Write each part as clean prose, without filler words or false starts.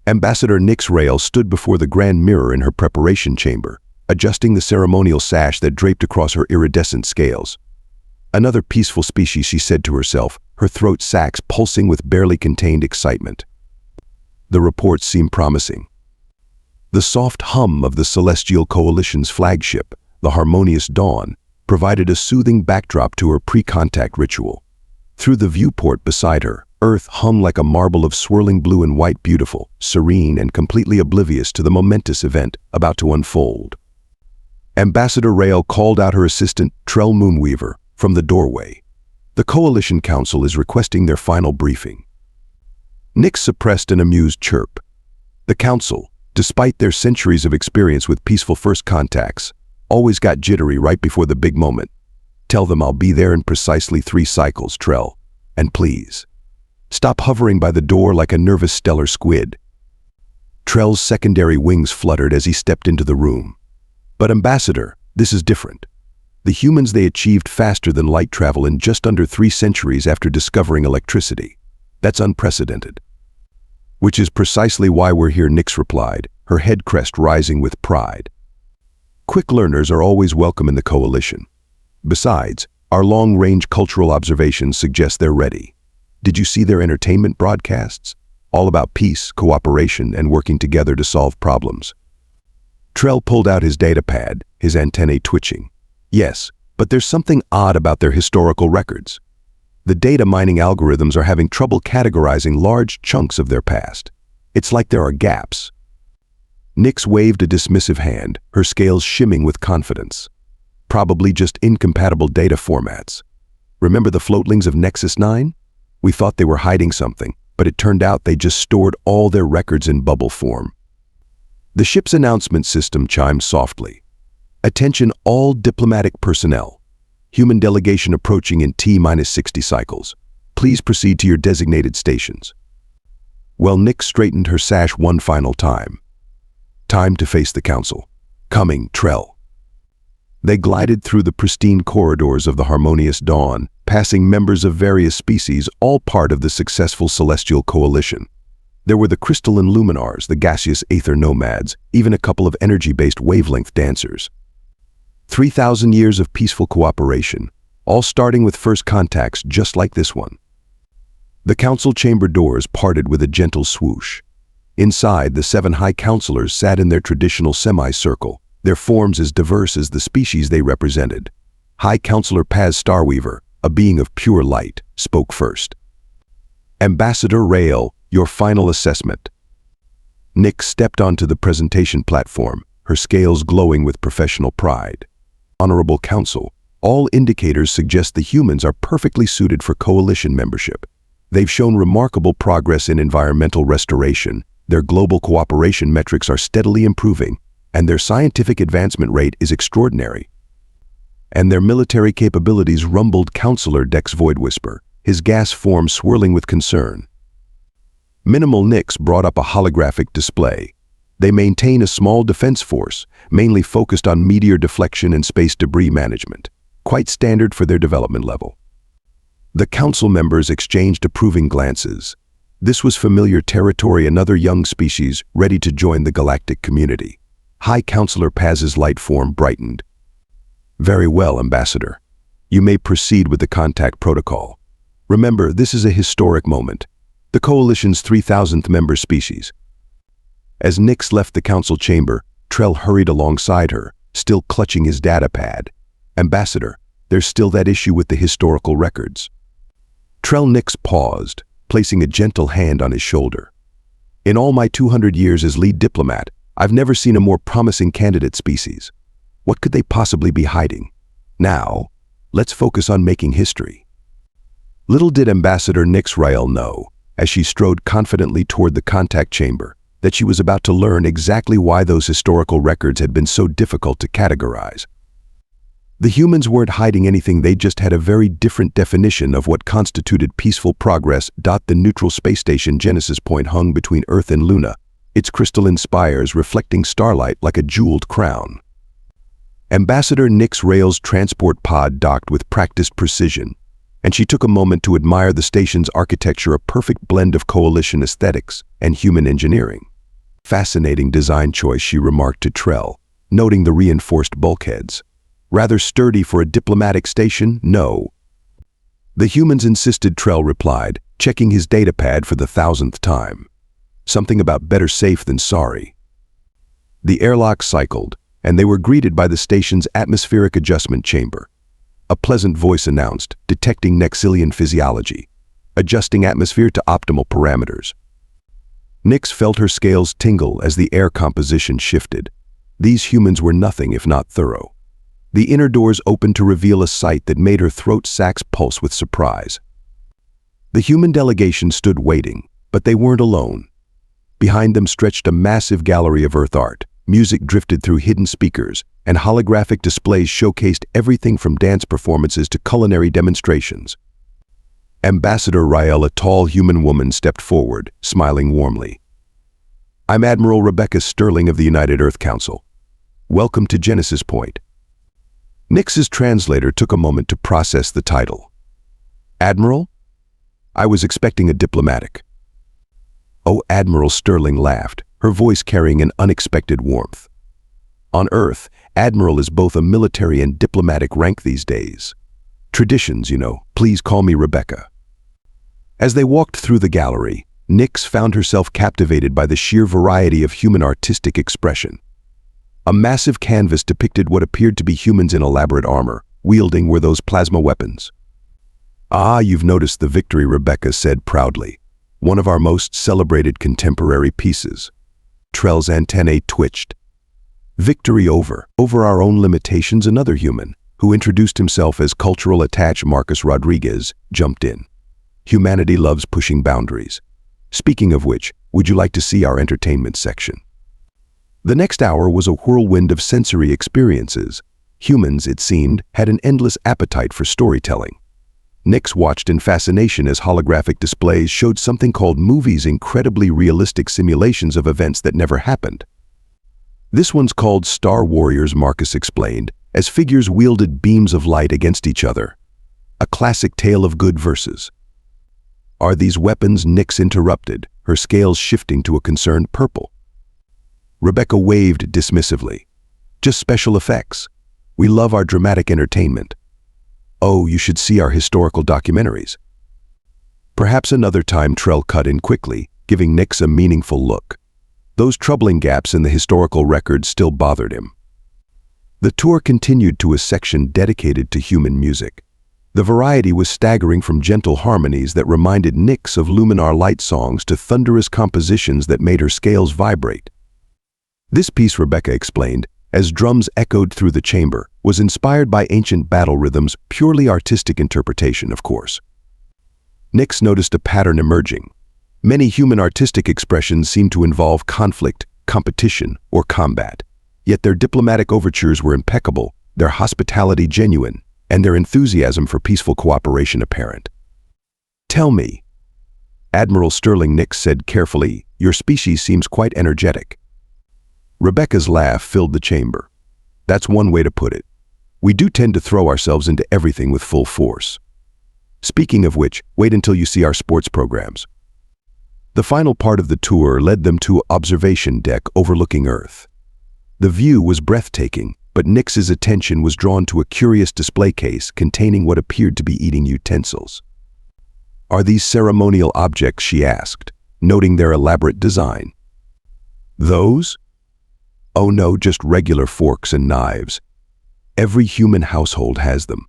Ambassador Nyx Rael stood before the grand mirror in her preparation chamber, adjusting the ceremonial sash that draped across her iridescent scales. Another peaceful species, she said to herself, her throat sacs pulsing with barely contained excitement. The reports seemed promising. The soft hum of the Celestial Coalition's flagship, the Harmonious Dawn, provided a soothing backdrop to her pre-contact ritual. Through the viewport beside her, Earth hung like a marble of swirling blue and white, beautiful, serene, and completely oblivious to the momentous event about to unfold. Ambassador Rael called out her assistant, Trell Moonweaver, from the doorway. The Coalition Council is requesting their final briefing. Nyx suppressed an amused chirp. The Council, despite their centuries of experience with peaceful first contacts, always got jittery right before the big moment. Tell them I'll be there in precisely 3 cycles, Trell. And please, stop hovering by the door like a nervous stellar squid. Trell's secondary wings fluttered as he stepped into the room. But Ambassador, this is different. The humans, they achieved faster than light travel in just under 3 centuries after discovering electricity. That's unprecedented. Which is precisely why we're here, Nyx replied, her head crest rising with pride. Quick learners are always welcome in the Coalition. Besides, our long-range cultural observations suggest they're ready. Did you see their entertainment broadcasts? All about peace, cooperation, and working together to solve problems. Trell pulled out his datapad, his antennae twitching. Yes, but there's something odd about their historical records. The data mining algorithms are having trouble categorizing large chunks of their past. It's like there are gaps. Nyx waved a dismissive hand, her scales shimming with confidence. Probably just incompatible data formats. Remember the floatlings of Nexus 9? We thought they were hiding something, but it turned out they just stored all their records in bubble form. The ship's announcement system chimed softly. Attention all diplomatic personnel. Human delegation approaching in T-60 cycles. Please proceed to your designated stations. Well, Nyx straightened her sash one final time. Time to face the Council. Coming, Trell. They glided through the pristine corridors of the Harmonious Dawn, passing members of various species, all part of the successful Celestial Coalition. There were the crystalline luminars, the gaseous aether nomads, even a couple of energy-based wavelength dancers. 3,000 years of peaceful cooperation, all starting with first contacts just like this one. The council chamber doors parted with a gentle swoosh. Inside, the 7 high counselors sat in their traditional semicircle, their forms as diverse as the species they represented. High Counselor Paz Starweaver, a being of pure light, spoke first. Ambassador Rael, your final assessment. Nyx stepped onto the presentation platform, her scales glowing with professional pride. Honorable Council, all indicators suggest the humans are perfectly suited for coalition membership. They've shown remarkable progress in environmental restoration, their global cooperation metrics are steadily improving, and their scientific advancement rate is extraordinary. And their military capabilities, rumbled Counselor Dex Voidwhisper, his gas form swirling with concern. Minimal Nyx brought up a holographic display. They maintain a small defense force, mainly focused on meteor deflection and space debris management, quite standard for their development level. The council members exchanged approving glances. This was familiar territory, another young species ready to join the galactic community. High Counselor Paz's light form brightened. Very well, Ambassador. You may proceed with the contact protocol. Remember, this is a historic moment. The Coalition's 3,000th member species. As Nyx left the council chamber, Trell hurried alongside her, still clutching his datapad. Ambassador, there's still that issue with the historical records. Trell Nyx paused, placing a gentle hand on his shoulder. In all my 200 years as lead diplomat, I've never seen a more promising candidate species. What could they possibly be hiding? Now, let's focus on making history. Little did Ambassador Nyx Rael know, as she strode confidently toward the contact chamber, that she was about to learn exactly why those historical records had been so difficult to categorize. The humans weren't hiding anything, they just had a very different definition of what constituted peaceful progress. The neutral space station Genesis Point hung between Earth and Luna, its crystalline spires reflecting starlight like a jeweled crown. Ambassador Nyx Rael's transport pod docked with practiced precision, and she took a moment to admire the station's architecture, a perfect blend of coalition aesthetics and human engineering. Fascinating design choice, she remarked to Trell, noting the reinforced bulkheads. Rather sturdy for a diplomatic station, no. The humans insisted, Trell replied, checking his datapad for the 1,000th time. Something about better safe than sorry. The airlock cycled, and they were greeted by the station's atmospheric adjustment chamber. A pleasant voice announced, detecting Nyxilian physiology, adjusting atmosphere to optimal parameters. Nyx felt her scales tingle as the air composition shifted. These humans were nothing if not thorough. The inner doors opened to reveal a sight that made her throat sacs pulse with surprise. The human delegation stood waiting, but they weren't alone. Behind them stretched a massive gallery of earth art. Music drifted through hidden speakers, and holographic displays showcased everything from dance performances to culinary demonstrations. Ambassador Rael, a tall human woman, stepped forward, smiling warmly. "I'm Admiral Rebecca Sterling of the United Earth Council. Welcome to Genesis Point." Nyx's translator took a moment to process the title. "Admiral? I was expecting a diplomatic." "Oh," Admiral Sterling laughed, her voice carrying an unexpected warmth. "On Earth, Admiral is both a military and diplomatic rank these days. Traditions, you know. Please call me Rebecca." As they walked through the gallery, Nyx found herself captivated by the sheer variety of human artistic expression. A massive canvas depicted what appeared to be humans in elaborate armor, wielding were those plasma weapons. "Ah, you've noticed the victory," Rebecca said proudly. "One of our most celebrated contemporary pieces." Trell's antennae twitched. "Victory over our own limitations." Another human, who introduced himself as cultural attach Marcus Rodriguez, jumped in. "Humanity loves pushing boundaries. Speaking of which, would you like to see our entertainment section?" The next hour was a whirlwind of sensory experiences. Humans, it seemed, had an endless appetite for storytelling. Nyx watched in fascination as holographic displays showed something called movies, incredibly realistic simulations of events that never happened. "This one's called Star Warriors," Marcus explained, as figures wielded beams of light against each other. "A classic tale of good versus." "Are these weapons?" Nyx interrupted, her scales shifting to a concerned purple. Rebecca waved dismissively. "Just special effects. We love our dramatic entertainment." "Oh, you should see our historical documentaries." "Perhaps another time," Trell cut in quickly, giving Nyx a meaningful look. Those troubling gaps in the historical records still bothered him. The tour continued to a section dedicated to human music. The variety was staggering, from gentle harmonies that reminded Nyx of luminar light songs to thunderous compositions that made her scales vibrate. "This piece," Rebecca explained, as drums echoed through the chamber, was inspired by ancient battle rhythms, purely artistic interpretation, of course. Nyx noticed a pattern emerging. Many human artistic expressions seemed to involve conflict, competition, or combat. Yet their diplomatic overtures were impeccable, their hospitality genuine, and their enthusiasm for peaceful cooperation apparent. "Tell me," Admiral Sterling, Nyx said carefully, "your species seems quite energetic." Rebecca's laugh filled the chamber. "That's one way to put it. We do tend to throw ourselves into everything with full force. Speaking of which, wait until you see our sports programs." The final part of the tour led them to an observation deck overlooking Earth. The view was breathtaking, but Nyx's attention was drawn to a curious display case containing what appeared to be eating utensils. "Are these ceremonial objects?" she asked, noting their elaborate design. "Those? Oh no, just regular forks and knives. Every human household has them."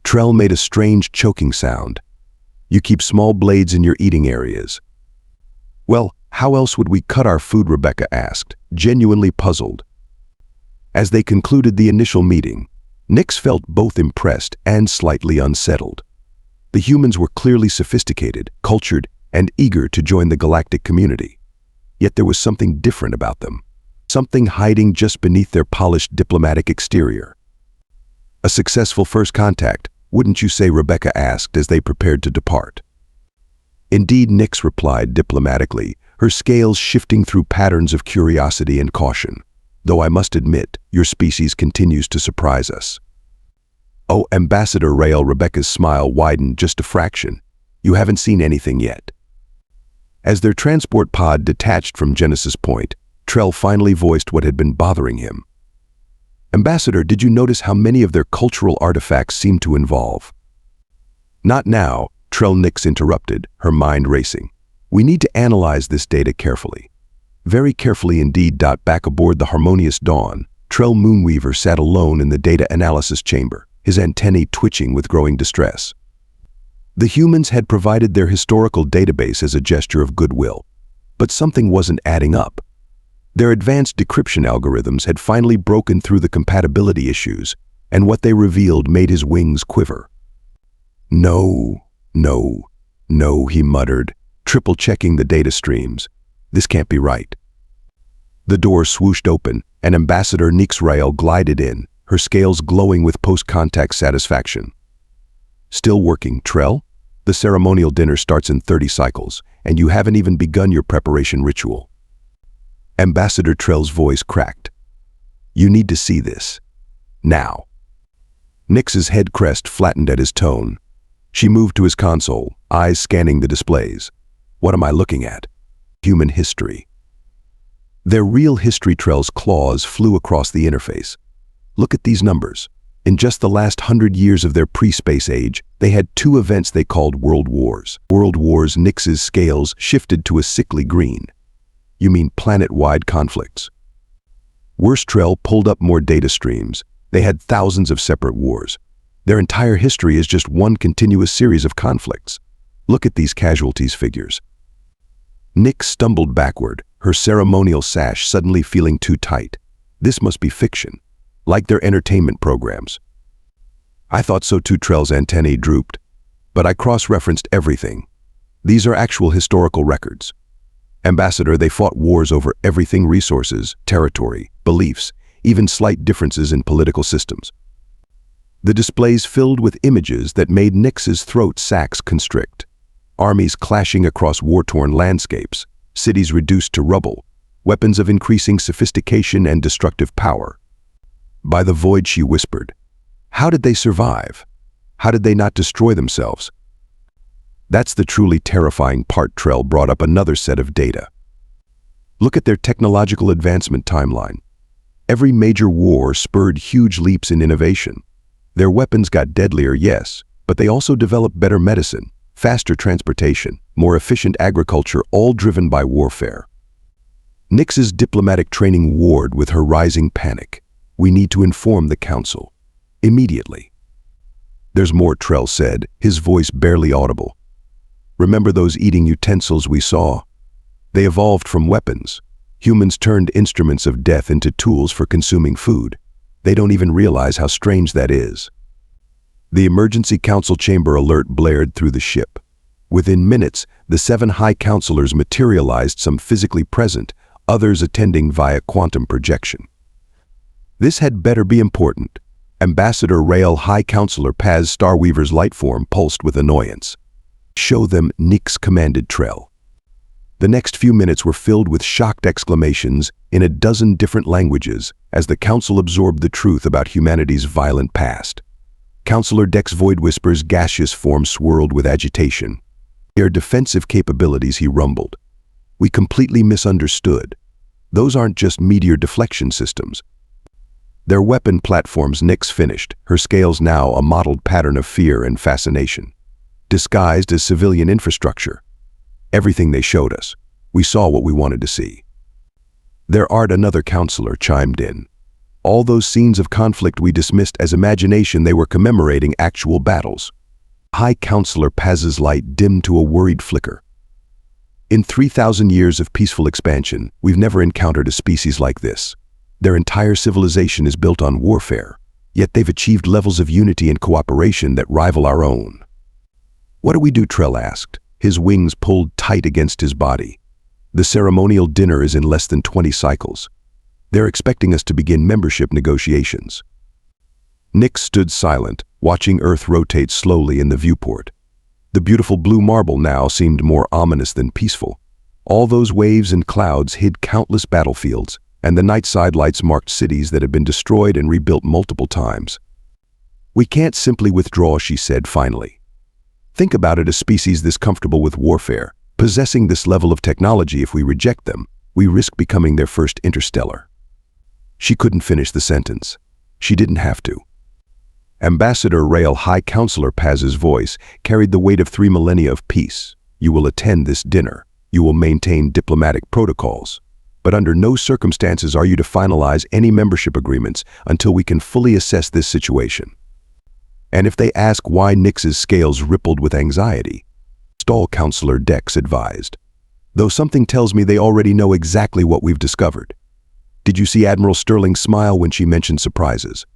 Trell made a strange choking sound. "You keep small blades in your eating areas." "Well, how else would we cut our food?" Rebecca asked, genuinely puzzled. As they concluded the initial meeting, Nyx felt both impressed and slightly unsettled. The humans were clearly sophisticated, cultured, and eager to join the galactic community. Yet there was something different about them, something hiding just beneath their polished diplomatic exterior. "A successful first contact, wouldn't you say?" Rebecca asked as they prepared to depart. "Indeed," Nyx replied diplomatically, her scales shifting through patterns of curiosity and caution. "Though I must admit, your species continues to surprise us." "Oh, Ambassador Rael," Rebecca's smile widened just a fraction. "You haven't seen anything yet." As their transport pod detached from Genesis Point, Trell finally voiced what had been bothering him. "Ambassador, did you notice how many of their cultural artifacts seem to involve?" "Not now," Trell Nyx interrupted, her mind racing. "We need to analyze this data carefully." Very carefully indeed. Back aboard the Harmonious Dawn, Trell Moonweaver sat alone in the data analysis chamber, his antennae twitching with growing distress. The humans had provided their historical database as a gesture of goodwill, but something wasn't adding up. Their advanced decryption algorithms had finally broken through the compatibility issues, and what they revealed made his wings quiver. No, he muttered, triple-checking the data streams. This can't be right. The door swooshed open, and Ambassador Nyx Rael glided in, her scales glowing with post-contact satisfaction. "Still working, Trell? The ceremonial dinner starts in 30 cycles, and you haven't even begun your preparation ritual." Ambassador Trell's voice cracked. "You need to see this. Now." Nyx's head crest flattened at his tone. She moved to his console, eyes scanning the displays. "What am I looking at?" "Human history." Their real history. Trell's claws flew across the interface. "Look at these numbers. In just the last 100 years of their pre-space age, they had 2 events they called World Wars. World Wars. Nyx's scales shifted to a sickly green. "You mean planet-wide conflicts?" Worse. Trell pulled up more data streams. They had thousands of separate wars. Their entire history is just one continuous series of conflicts. Look at these casualties figures. Nyx stumbled backward, her ceremonial sash suddenly feeling too tight. This must be fiction, like their entertainment programs. "I thought so too." Trell's antennae drooped. "But I cross-referenced everything. These are actual historical records. Ambassador, they fought wars over everything: resources, territory, beliefs, even slight differences in political systems." The displays filled with images that made Nyx's throat sacs constrict. Armies clashing across war-torn landscapes, cities reduced to rubble, weapons of increasing sophistication and destructive power. "By the void," she whispered. "How did they survive? How did they not destroy themselves?" "That's the truly terrifying part." Trell brought up another set of data. "Look at their technological advancement timeline. Every major war spurred huge leaps in innovation. Their weapons got deadlier, yes, but they also developed better medicine, faster transportation, more efficient agriculture, all driven by warfare." Nyx's diplomatic training warred with her rising panic. "We need to inform the Council. Immediately." "There's more," Trell said, his voice barely audible. "Remember those eating utensils we saw? They evolved from weapons. Humans turned instruments of death into tools for consuming food. They don't even realize how strange that is." The emergency council chamber alert blared through the ship. Within minutes, the 7 high counselors materialized, some physically present, others attending via quantum projection. This had better be important. Ambassador Rael, High Counselor Paz Starweaver's light form pulsed with annoyance. "Show them," Nyx commanded Trell. The next few minutes were filled with shocked exclamations in a dozen different languages as the Council absorbed the truth about humanity's violent past. Counselor Dex Void Whisper's gaseous form swirled with agitation. "Their defensive capabilities," he rumbled. "We completely misunderstood. Those aren't just meteor deflection systems. Their weapon platforms." Nyx finished, her scales now a mottled pattern of fear and fascination. "Disguised as civilian infrastructure. Everything they showed us. We saw what we wanted to see." "There art," another counselor chimed in. "All those scenes of conflict we dismissed as imagination, they were commemorating actual battles." High Counselor Paz's light dimmed to a worried flicker. "In 3,000 years of peaceful expansion, we've never encountered a species like this. Their entire civilization is built on warfare, yet they've achieved levels of unity and cooperation that rival our own." "What do we do?" Trell asked, his wings pulled tight against his body. "The ceremonial dinner is in less than 20 cycles. They're expecting us to begin membership negotiations." Nyx stood silent, watching Earth rotate slowly in the viewport. The beautiful blue marble now seemed more ominous than peaceful. All those waves and clouds hid countless battlefields, and the night side lights marked cities that had been destroyed and rebuilt multiple times. "We can't simply withdraw," she said finally. "Think about it, a species this comfortable with warfare. Possessing this level of technology, if we reject them, we risk becoming their first interstellar. She couldn't finish the sentence. She didn't have to. Ambassador Rael, High Counselor Paz's voice carried the weight of 3 millennia of peace. You will attend this dinner. You will maintain diplomatic protocols. But under no circumstances are you to finalize any membership agreements until we can fully assess this situation. And if they ask why, Nyx's scales rippled with anxiety. Stall Counselor Dex advised. Though something tells me they already know exactly what we've discovered. Did you see Admiral Sterling smile when she mentioned surprises?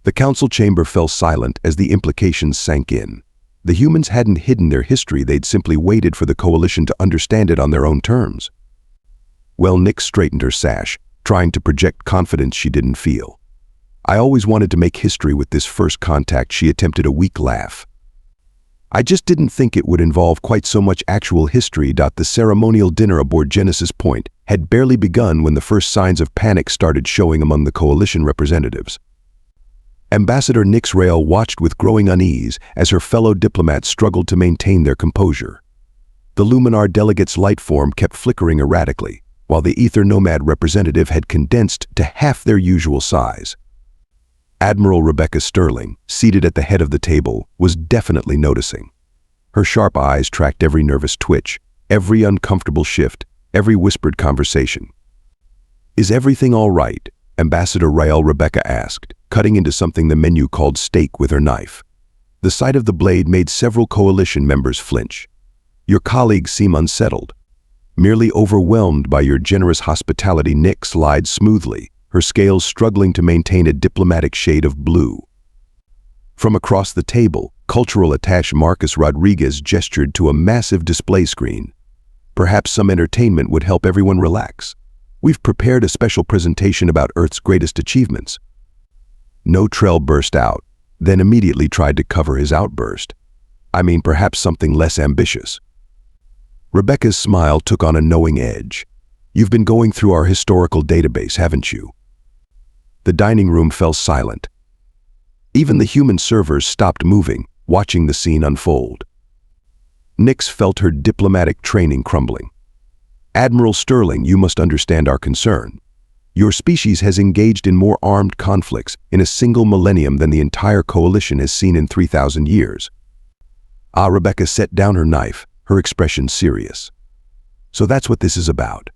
The council chamber fell silent as the implications sank in. The humans hadn't hidden their history, they'd simply waited for the coalition to understand it on their own terms. Well, Nyx straightened her sash, trying to project confidence she didn't feel. I always wanted to make history with this first contact, she attempted a weak laugh. I just didn't think it would involve quite so much actual history. The ceremonial dinner aboard Genesis Point had barely begun when the first signs of panic started showing among the coalition representatives. Ambassador Nyx Rael watched with growing unease as her fellow diplomats struggled to maintain their composure. The Luminar delegate's light form kept flickering erratically, while the Ether Nomad representative had condensed to half their usual size. Admiral Rebecca Sterling, seated at the head of the table, was definitely noticing. Her sharp eyes tracked every nervous twitch, every uncomfortable shift, every whispered conversation. Is everything all right? Ambassador Rael, Rebecca asked, cutting into something the menu called steak with her knife. The sight of the blade made several coalition members flinch. Your colleagues seem unsettled. Merely overwhelmed by your generous hospitality, Nyx lied smoothly, her scales struggling to maintain a diplomatic shade of blue. From across the table, cultural attaché Marcus Rodriguez gestured to a massive display screen. Perhaps some entertainment would help everyone relax. We've prepared a special presentation about Earth's greatest achievements. No Trell burst out, then immediately tried to cover his outburst. I mean, perhaps something less ambitious. Rebecca's smile took on a knowing edge. You've been going through our historical database, haven't you? The dining room fell silent. Even the human servers stopped moving, watching the scene unfold. Nyx felt her diplomatic training crumbling. Admiral Sterling, you must understand our concern. Your species has engaged in more armed conflicts in a single millennium than the entire coalition has seen in 3,000 years. Rebecca set down her knife, her expression serious. So that's what this is about.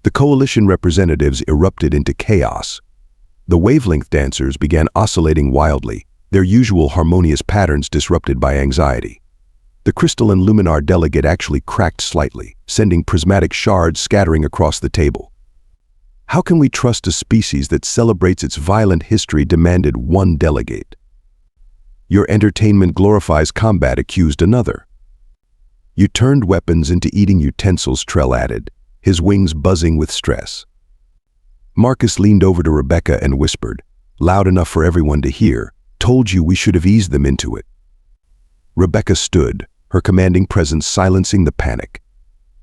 The coalition representatives erupted into chaos. The wavelength dancers began oscillating wildly, their usual harmonious patterns disrupted by anxiety. The crystalline Luminar delegate actually cracked slightly, sending prismatic shards scattering across the table. How can we trust a species that celebrates its violent history? Demanded one delegate. Your entertainment glorifies combat, accused another. You turned weapons into eating utensils, Trell added, his wings buzzing with stress. Marcus leaned over to Rebecca and whispered, loud enough for everyone to hear, told you we should have eased them into it. Rebecca stood, her commanding presence silencing the panic.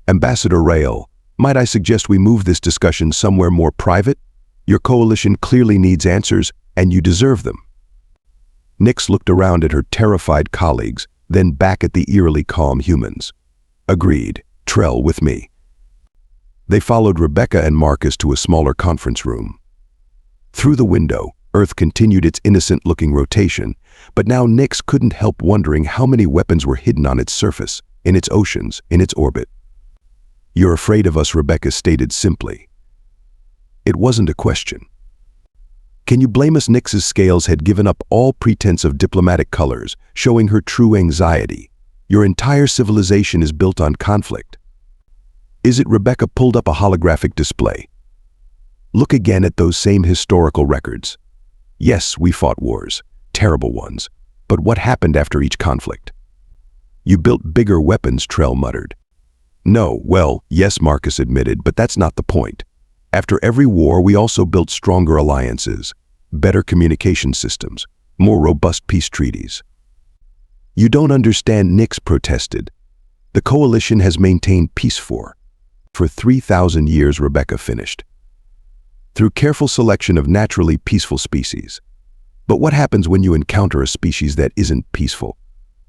Ambassador Rael, might I suggest we move this discussion somewhere more private? Your coalition clearly needs answers, and you deserve them. Nyx looked around at her terrified colleagues, then back at the eerily calm humans. Agreed, Trell, with me. They followed Rebecca and Marcus to a smaller conference room. Through the window, Earth continued its innocent-looking rotation, but now Nyx couldn't help wondering how many weapons were hidden on its surface, in its oceans, in its orbit. You're afraid of us, Rebecca stated simply. It wasn't a question. Can you blame us? Nyx's scales had given up all pretense of diplomatic colors, showing her true anxiety. Your entire civilization is built on conflict. Is it? Rebecca pulled up a holographic display. Look again at those same historical records. Yes, we fought wars, terrible ones, but what happened after each conflict? You built bigger weapons, Trell muttered. No, well, yes, Marcus admitted, but that's not the point. After every war, we also built stronger alliances, better communication systems, more robust peace treaties. You don't understand, Nyx protested. The coalition has maintained peace for 3,000 years, Rebecca finished. Through careful selection of naturally peaceful species. But what happens when you encounter a species that isn't peaceful?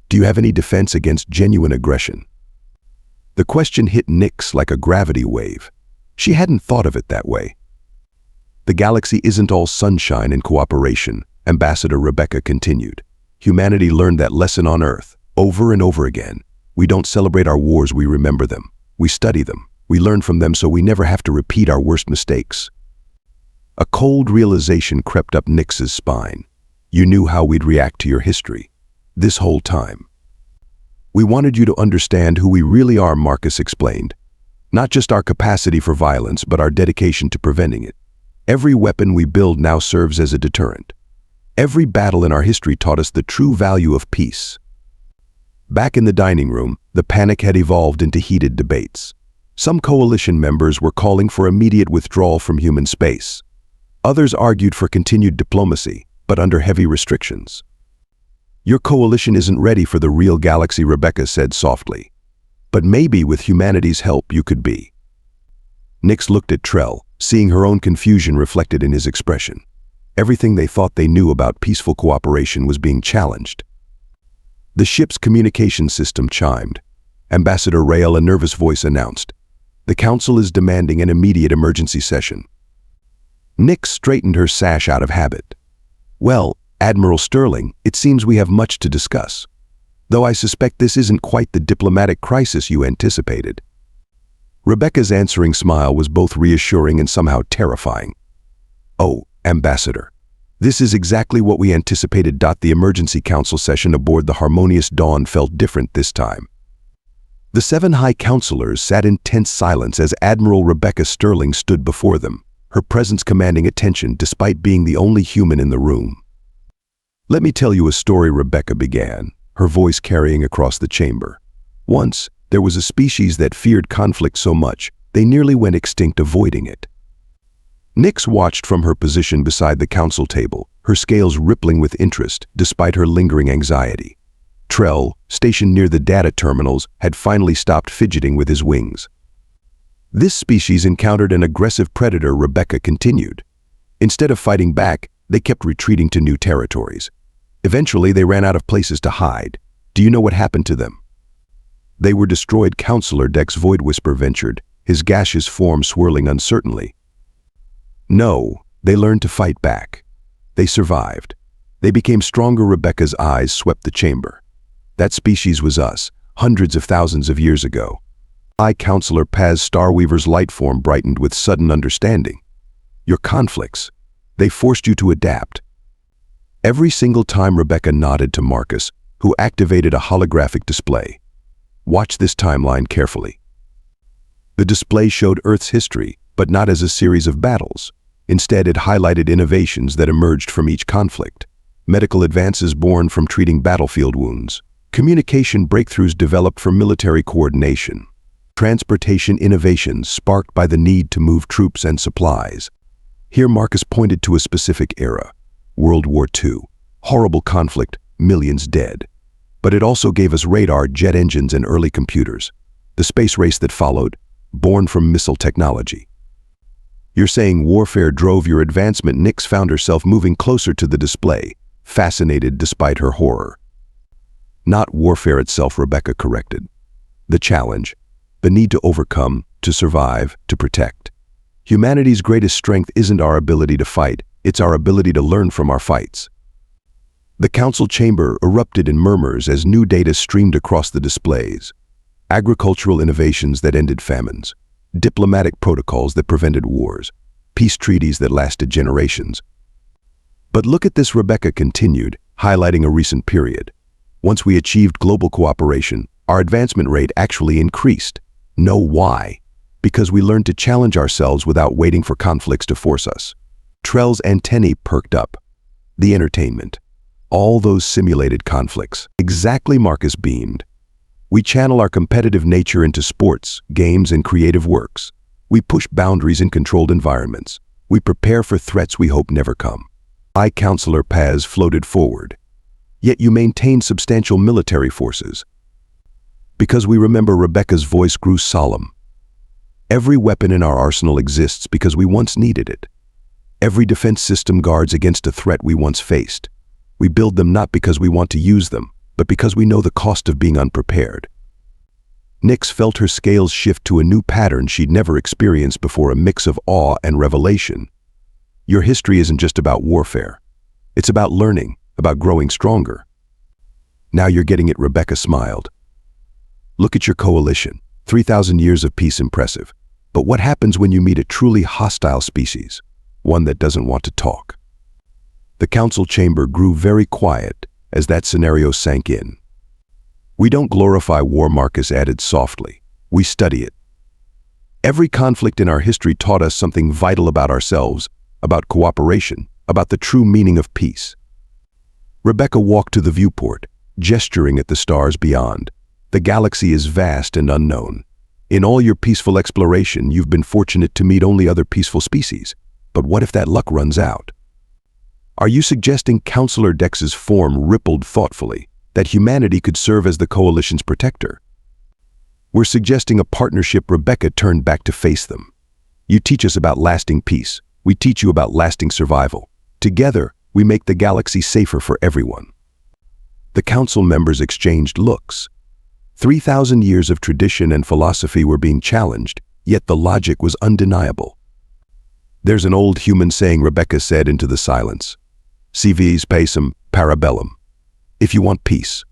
Do you have any defense against genuine aggression? The question hit Nyx like a gravity wave. She hadn't thought of it that way. The galaxy isn't all sunshine and cooperation, Ambassador Rebecca continued. Humanity learned that lesson on Earth, over and over again. We don't celebrate our wars, we remember them. We study them. We learn from them so we never have to repeat our worst mistakes. A cold realization crept up Nyx's spine. You knew how we'd react to your history. This whole time. We wanted you to understand who we really are, Marcus explained. Not just our capacity for violence, but our dedication to preventing it. Every weapon we build now serves as a deterrent. Every battle in our history taught us the true value of peace. Back in the dining room, the panic had evolved into heated debates. Some coalition members were calling for immediate withdrawal from human space. Others argued for continued diplomacy, but under heavy restrictions. Your coalition isn't ready for the real galaxy, Rebecca said softly. But maybe with humanity's help you could be. Nyx looked at Trell, seeing her own confusion reflected in his expression. Everything they thought they knew about peaceful cooperation was being challenged. The ship's communication system chimed. Ambassador Rael, a nervous voice, announced, "The Council is demanding an immediate emergency session." Nyx straightened her sash out of habit. "Well, Admiral Sterling, it seems we have much to discuss. Though I suspect this isn't quite the diplomatic crisis you anticipated." Rebecca's answering smile was both reassuring and somehow terrifying. "Oh, Ambassador, this is exactly what we anticipated." The emergency council session aboard the Harmonious Dawn felt different this time. The 7 high counselors sat in tense silence as Admiral Rebecca Sterling stood before them, her presence commanding attention despite being the only human in the room. "Let me tell you a story," Rebecca began, her voice carrying across the chamber. "Once, there was a species that feared conflict so much, they nearly went extinct avoiding it." Nyx watched from her position beside the council table, her scales rippling with interest despite her lingering anxiety. Trell, stationed near the data terminals, had finally stopped fidgeting with his wings. "This species encountered an aggressive predator," Rebecca continued. "Instead of fighting back, they kept retreating to new territories. Eventually, they ran out of places to hide. Do you know what happened to them?" "They were destroyed," Counselor Dex Void Whisper ventured, his gaseous form swirling uncertainly. "No, they learned to fight back. They survived. They became stronger." Rebecca's eyes swept the chamber. "That species was us, hundreds of thousands of years ago." Counselor Paz Starweaver's light form brightened with sudden understanding. "Your conflicts, they forced you to adapt." Every single time. Rebecca nodded to Marcus, who activated a holographic display. "Watch this timeline carefully." The display showed Earth's history, but not as a series of battles. Instead, it highlighted innovations that emerged from each conflict. Medical advances born from treating battlefield wounds. Communication breakthroughs developed for military coordination. Transportation innovations sparked by the need to move troops and supplies. Here Marcus pointed to a specific era. World War II. Horrible conflict, millions dead. But it also gave us radar, jet engines, and early computers. The space race that followed, born from missile technology. "You're saying warfare drove your advancement?" Nyx found herself moving closer to the display, fascinated despite her horror. "Not warfare itself," Rebecca corrected. "The challenge, the need to overcome, to survive, to protect. Humanity's greatest strength isn't our ability to fight, it's our ability to learn from our fights." The council chamber erupted in murmurs as new data streamed across the displays. Agricultural innovations that ended famines, diplomatic protocols that prevented wars, peace treaties that lasted generations. "But look at this," Rebecca continued, highlighting a recent period. "Once we achieved global cooperation, our advancement rate actually increased. Know why? Because we learned to challenge ourselves without waiting for conflicts to force us." Trell's antennae perked up. "The entertainment. All those simulated conflicts." "Exactly," Marcus beamed. "We channel our competitive nature into sports, games, and creative works. We push boundaries in controlled environments. We prepare for threats we hope never come." Counselor Paz floated forward. "Yet you maintain substantial military forces." "Because we remember." Rebecca's voice grew solemn. "Every weapon in our arsenal exists because we once needed it. Every defense system guards against a threat we once faced. We build them not because we want to use them, but because we know the cost of being unprepared." Nyx felt her scales shift to a new pattern she'd never experienced before, a mix of awe and revelation. Your history isn't just about warfare. It's about learning, about growing stronger. Now you're getting it, Rebecca smiled. Look at your coalition. 3,000 years of peace, impressive. But what happens when you meet a truly hostile species? One that doesn't want to talk. The council chamber grew very quiet as that scenario sank in. We don't glorify war, Marcus added softly. We study it. Every conflict in our history taught us something vital about ourselves, about cooperation, about the true meaning of peace. Rebecca walked to the viewport, gesturing at the stars beyond. The galaxy is vast and unknown. In all your peaceful exploration, you've been fortunate to meet only other peaceful species. But what if that luck runs out? Are you suggesting Counselor Dex's form rippled thoughtfully, that humanity could serve as the coalition's protector? We're suggesting a partnership. Rebecca turned back to face them. You teach us about lasting peace. We teach you about lasting survival. Together, we make the galaxy safer for everyone. The council members exchanged looks. 3,000 years of tradition and philosophy were being challenged, yet the logic was undeniable. There's an old human saying, Rebecca said into the silence. Si vis pacem, para bellum. If you want peace,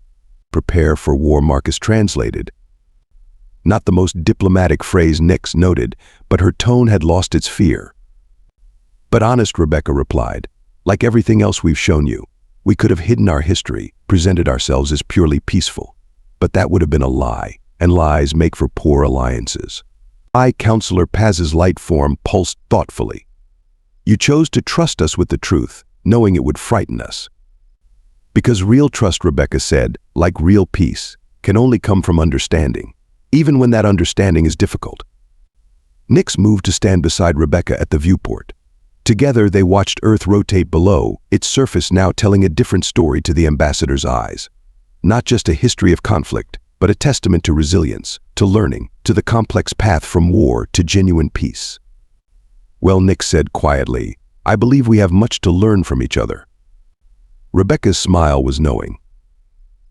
prepare for war, Marcus translated. Not the most diplomatic phrase, Nyx noted, but her tone had lost its fear. But honest, Rebecca replied. Like everything else we've shown you, we could have hidden our history, presented ourselves as purely peaceful. But that would have been a lie, and lies make for poor alliances. Counselor Paz's light form pulsed thoughtfully. You chose to trust us with the truth, knowing it would frighten us. Because real trust, Rebecca said, like real peace, can only come from understanding, even when that understanding is difficult. Nyx moved to stand beside Rebecca at the viewport. Together they watched Earth rotate below, its surface now telling a different story to the ambassador's eyes. Not just a history of conflict, but a testament to resilience, to learning, to the complex path from war to genuine peace. Well, Nyx said quietly, I believe we have much to learn from each other. Rebecca's smile was knowing.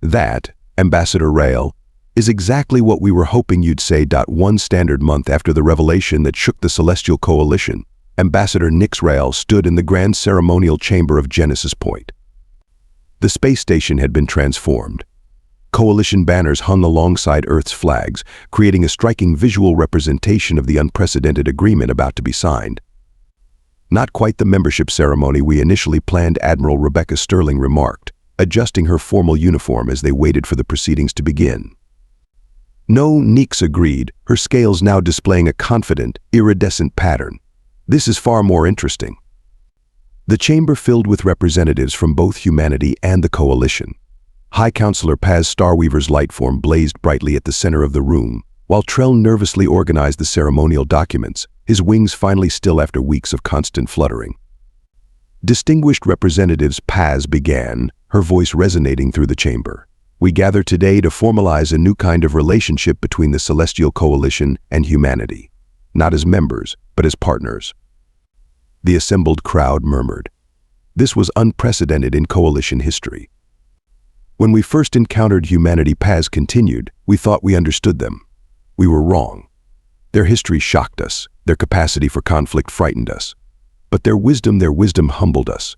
That, Ambassador Rael, is exactly what we were hoping you'd say. One standard month after the revelation that shook the Celestial Coalition, Ambassador Nyx Rael stood in the grand ceremonial chamber of Genesis Point. The space station had been transformed. Coalition banners hung alongside Earth's flags, creating a striking visual representation of the unprecedented agreement about to be signed. Not quite the membership ceremony we initially planned, Admiral Rebecca Sterling remarked, adjusting her formal uniform as they waited for the proceedings to begin. No, Nyx agreed, her scales now displaying a confident, iridescent pattern. This is far more interesting. The chamber filled with representatives from both humanity and the coalition. High Counselor Paz Starweaver's light form blazed brightly at the center of the room, while Trell nervously organized the ceremonial documents, his wings finally still after weeks of constant fluttering. Distinguished representatives, Paz began, her voice resonating through the chamber. We gather today to formalize a new kind of relationship between the Celestial Coalition and humanity. Not as members, but as partners. The assembled crowd murmured. This was unprecedented in coalition history. When we first encountered humanity, Paz continued, we thought we understood them. We were wrong. Their history shocked us, their capacity for conflict frightened us. But their wisdom humbled us.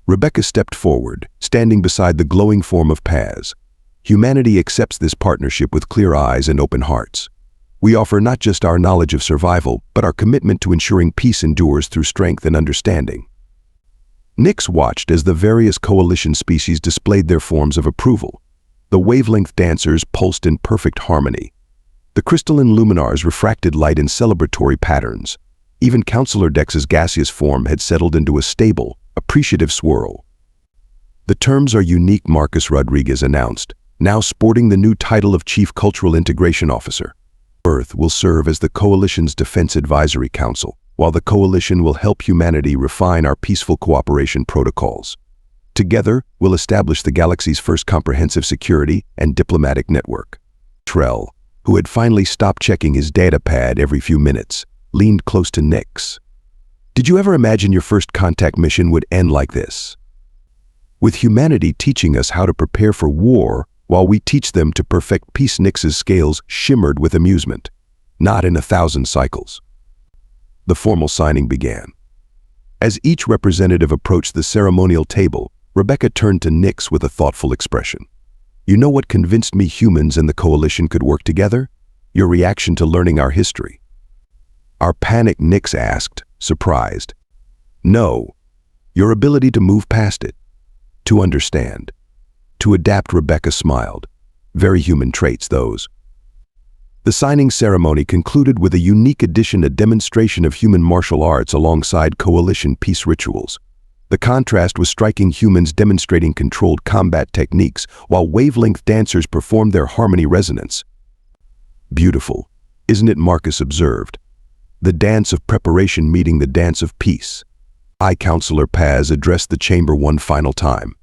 Rebecca stepped forward, standing beside the glowing form of Paz. Humanity accepts this partnership with clear eyes and open hearts. We offer not just our knowledge of survival, but our commitment to ensuring peace endures through strength and understanding. Nyx watched as the various coalition species displayed their forms of approval. The wavelength dancers pulsed in perfect harmony. The crystalline luminars refracted light in celebratory patterns. Even Counselor Dex's gaseous form had settled into a stable, appreciative swirl. The terms are unique, Marcus Rodriguez announced, now sporting the new title of Chief Cultural Integration Officer. Earth will serve as the Coalition's Defense Advisory Council, while the Coalition will help humanity refine our peaceful cooperation protocols. Together, we'll establish the galaxy's first comprehensive security and diplomatic network. Trell, who had finally stopped checking his data pad every few minutes, leaned close to Nyx. Did you ever imagine your first contact mission would end like this? With humanity teaching us how to prepare for war While we teach them to perfect peace, Nyx's scales shimmered with amusement. Not in 1,000 cycles. The formal signing began. As each representative approached the ceremonial table, Rebecca turned to Nyx with a thoughtful expression. You know what convinced me humans and the coalition could work together? Your reaction to learning our history. Our panic, Nyx asked, surprised. No, your ability to move past it. To understand. To adapt, Rebecca smiled. Very human traits, those. The signing ceremony concluded with a unique addition, a demonstration of human martial arts alongside coalition peace rituals. The contrast was striking, humans demonstrating controlled combat techniques while wavelength dancers performed their harmony resonance. Beautiful, isn't it? Marcus observed. The dance of preparation meeting the dance of peace. Counselor Paz addressed the chamber one final time.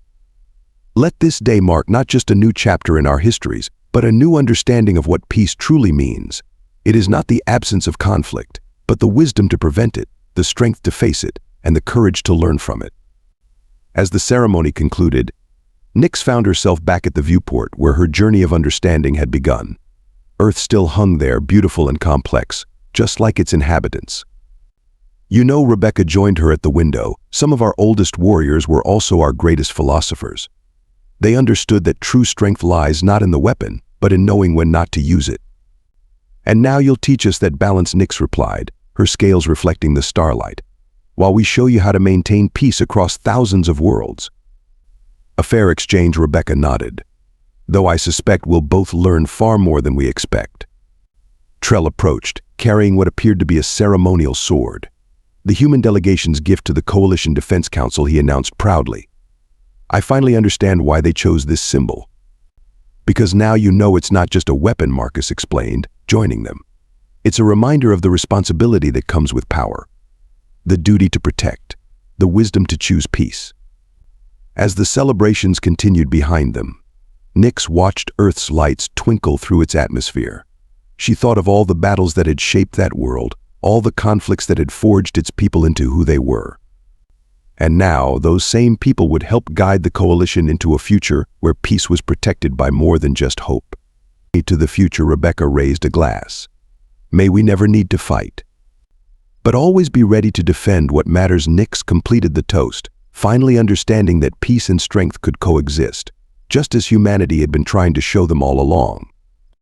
Let this day mark not just a new chapter in our histories, but a new understanding of what peace truly means. It is not the absence of conflict, but the wisdom to prevent it, the strength to face it, and the courage to learn from it. As the ceremony concluded, Nyx found herself back at the viewport where her journey of understanding had begun. Earth still hung there, beautiful and complex, just like its inhabitants. You know, Rebecca joined her at the window. Some of our oldest warriors were also our greatest philosophers. They understood that true strength lies not in the weapon, but in knowing when not to use it. And now you'll teach us that balance, Nyx replied, her scales reflecting the starlight, while we show you how to maintain peace across thousands of worlds. A fair exchange, Rebecca nodded, though I suspect we'll both learn far more than we expect. Trell approached, carrying what appeared to be a ceremonial sword. The human delegation's gift to the Coalition Defense Council, he announced proudly. I finally understand why they chose this symbol. Because now you know it's not just a weapon, Marcus explained, joining them. It's a reminder of the responsibility that comes with power. The duty to protect, the wisdom to choose peace. As the celebrations continued behind them, Nyx watched Earth's lights twinkle through its atmosphere. She thought of all the battles that had shaped that world, all the conflicts that had forged its people into who they were. And now, those same people would help guide the coalition into a future where peace was protected by more than just hope. To the future, Rebecca raised a glass. May we never need to fight, but always be ready to defend what matters. Nyx completed the toast, finally understanding that peace and strength could coexist, just as humanity had been trying to show them all along.